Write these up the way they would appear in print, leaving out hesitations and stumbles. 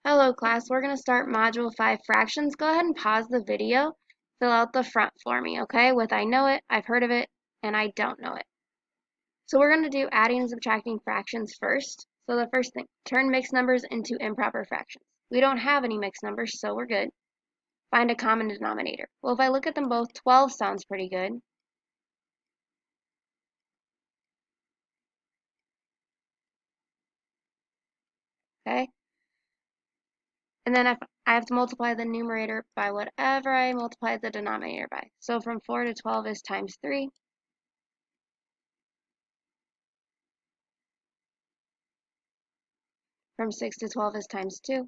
Hello class, we're going to start Module 5 fractions. Go ahead and pause the video, fill out the front for me, okay? With I know it, I've heard of it, and I don't know it. So we're going to do adding and subtracting fractions first. So the first thing, turn mixed numbers into improper fractions. We don't have any mixed numbers, so we're good. Find a common denominator. Well, if I look at them both, 12 sounds pretty good. Okay? And then if I have to multiply the numerator by whatever I multiplied the denominator by. So from 4 to 12 is times 3. From 6 to 12 is times 2.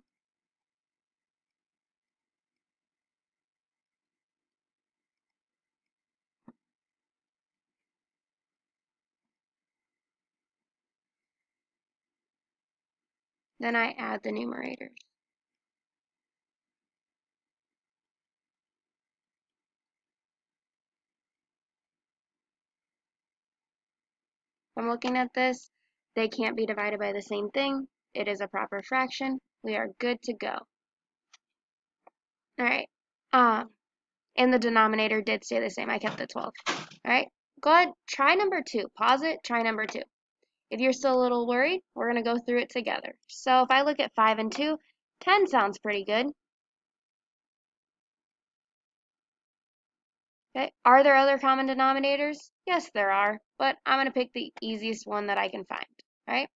Then I add the numerators. If I'm looking at this, they can't be divided by the same thing. It is a proper fraction. We are good to go. All right. And the denominator did stay the same. I kept the 12. All right. Go ahead. Try number 2. Pause it. Try number 2. If you're still a little worried, we're going to go through it together. So if I look at 5 and 2, 10 sounds pretty good. Okay. Are there other common denominators? Yes, there are. But I'm going to pick the easiest one that I can find. All right.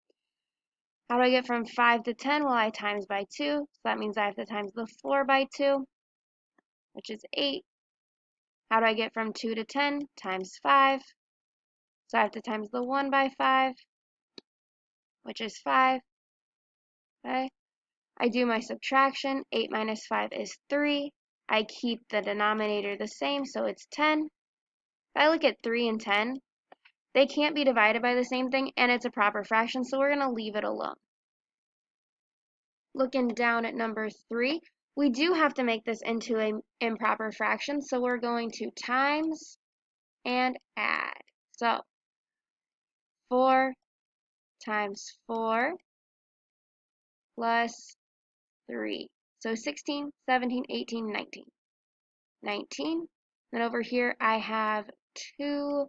How do I get from 5 to 10? Well, I times by 2. So that means I have to times the 4 by 2, which is 8. How do I get from 2 to 10? Times 5. So I have to times the 1 by 5, which is 5. Okay. I do my subtraction. 8 minus 5 is 3. I keep the denominator the same, so it's 10. If I look at 3 and 10, they can't be divided by the same thing, and it's a proper fraction, so we're going to leave it alone. Looking down at number 3, we do have to make this into an improper fraction, so we're going to times and add. So 4 times 4 plus 3. So 16, 17, 18, 19. 19. Then over here I have 2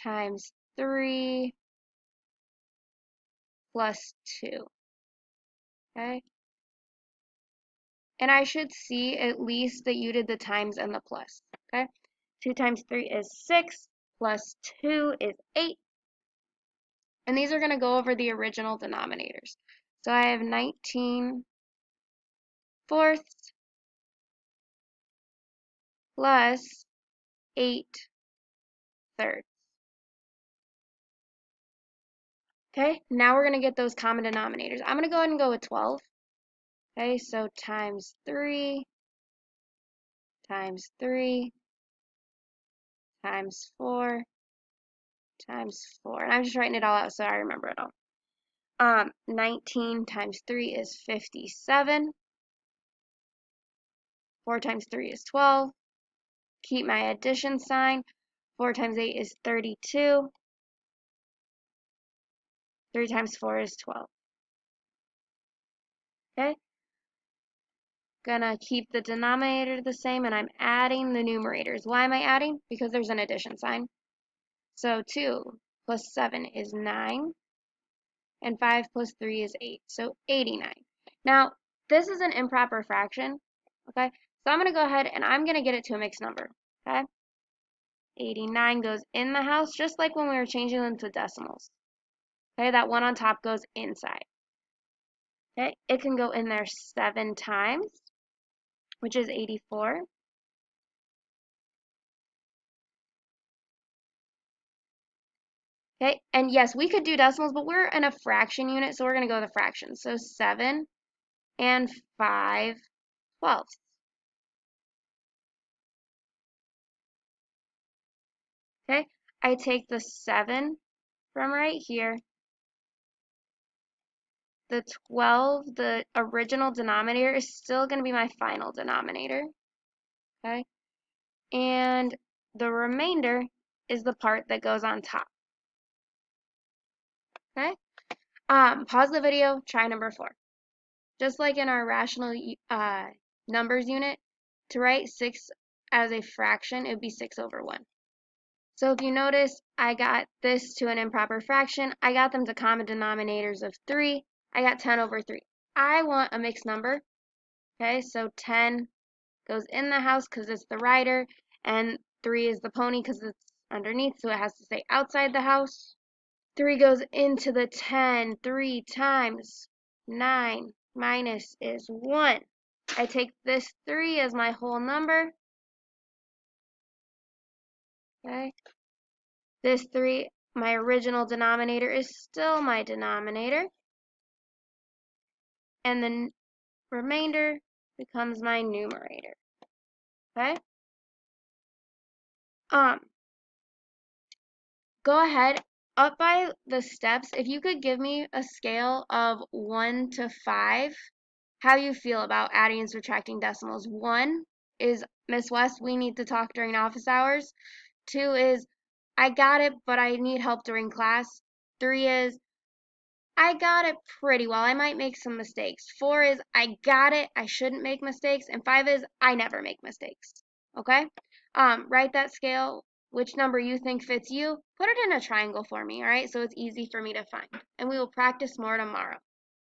times 3 plus 2. Okay? And I should see at least that you did the times and the plus. Okay? 2 times 3 is 6, plus 2 is 8. And these are going to go over the original denominators. So I have 19 fourths plus 8 thirds. Okay, now we're going to get those common denominators. I'm going to go ahead and go with 12. Okay, so times 3 times 3 times 4 times 4. And I'm just writing it all out so I remember it all. 19 times 3 is 57. 4 times 3 is 12. Keep my addition sign. 4 times 8 is 32. 3 times 4 is 12. Okay? Gonna keep the denominator the same, and I'm adding the numerators. Why am I adding? Because there's an addition sign. So 2 plus 7 is 9, and 5 plus 3 is 8. So 89. Now, this is an improper fraction, okay? So I'm going to go ahead and I'm going to get it to a mixed number, okay? 89 goes in the house, just like when we were changing them to decimals. Okay, that one on top goes inside. Okay, it can go in there 7 times, which is 84. Okay, and yes, we could do decimals, but we're in a fraction unit, so we're going to go with a fraction. So 7 and 5 twelfths. Okay, I take the 7 from right here. The 12, the original denominator, is still going to be my final denominator. Okay, and the remainder is the part that goes on top. Okay, pause the video, try number 4. just like in our rational numbers unit, to write 6 as a fraction, it would be 6 over 1. So if you notice, I got this to an improper fraction. I got them to common denominators of 3. I got 10 over 3. I want a mixed number. Okay, so 10 goes in the house because it's the rider, and 3 is the pony because it's underneath, so it has to stay outside the house. 3 goes into the 10 3 times. 9 minus is 1. I take this 3 as my whole number. Okay. This 3, my original denominator, is still my denominator. And the remainder becomes my numerator. Okay? Go ahead, up by the steps, if you could give me a scale of 1 to 5, how you feel about adding and subtracting decimals. 1 is, Miss West, we need to talk during office hours. 2 is, I got it, but I need help during class. 3 is, I got it pretty well. I might make some mistakes. 4 is, I got it. I shouldn't make mistakes. And 5 is, I never make mistakes. Okay? Write that scale, which number you think fits you. Put it in a triangle for me, all right? So it's easy for me to find. And we will practice more tomorrow.